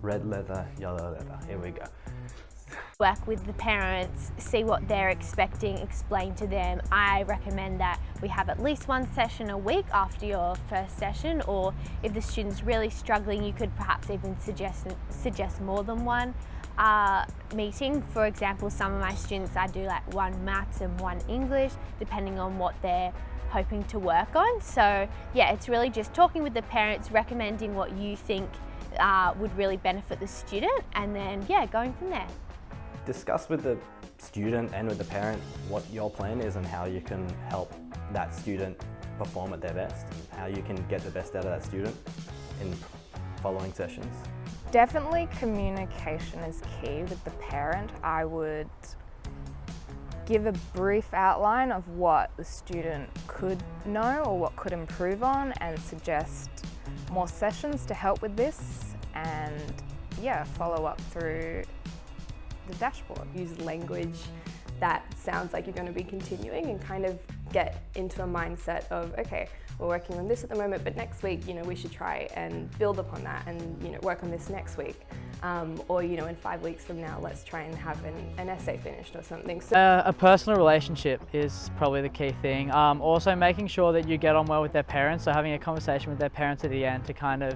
Red leather, yellow leather, here we go. Work with the parents, see what they're expecting, explain to them. I recommend that we have at least one session a week after your first session, or if the student's really struggling, you could perhaps even suggest more than one meeting. For example, some of my students, I do like one maths and one English, depending on what they're hoping to work on. So yeah, it's really just talking with the parents, recommending what you think would really benefit the student, and then yeah, going from there. Discuss with the student and with the parent what your plan is and how you can help that student perform at their best, and how you can get the best out of that student in following sessions. Definitely communication is key with the parent. I would give a brief outline of what the student could know or what could improve on, and suggest more sessions to help with this, and yeah, follow up through the dashboard. Use language that sounds like you're going to be continuing, and kind of get into a mindset of, okay, we're working on this at the moment, but next week, we should try and build upon that and, work on this next week. Or, in 5 weeks from now, let's try and have an essay finished or something. So a personal relationship is probably the key thing. Also making sure that you get on well with their parents, so having a conversation with their parents at the end to kind of,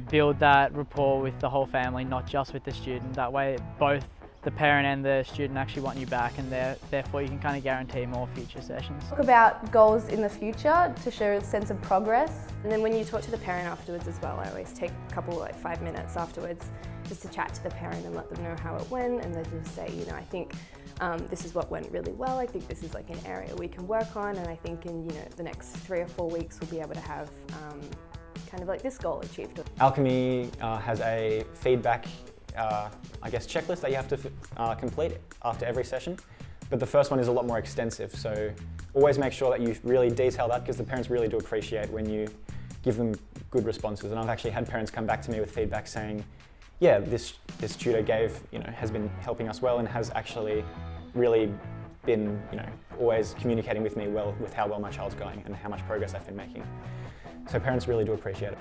build that rapport with the whole family, not just with the student. That way both the parent and the student actually want you back, and therefore you can kind of guarantee more future sessions. talk about goals in the future to show a sense of progress. And then when you talk to the parent afterwards as well, I always take a couple, 5 minutes afterwards, just to chat to the parent and let them know how it went, and then just say, I think this is what went really well. I think this is like an area we can work on, and I think in the next 3 or 4 weeks we'll be able to have kind of like this goal achieved. Alchemy has a feedback checklist that you have to complete after every session. But the first one is a lot more extensive, so always make sure that you really detail that, because the parents really do appreciate when you give them good responses. And I've actually had parents come back to me with feedback saying, yeah, this tutor has been helping us well, and has actually really been, always communicating with me well with how well my child's going and how much progress I've been making. So parents really do appreciate it.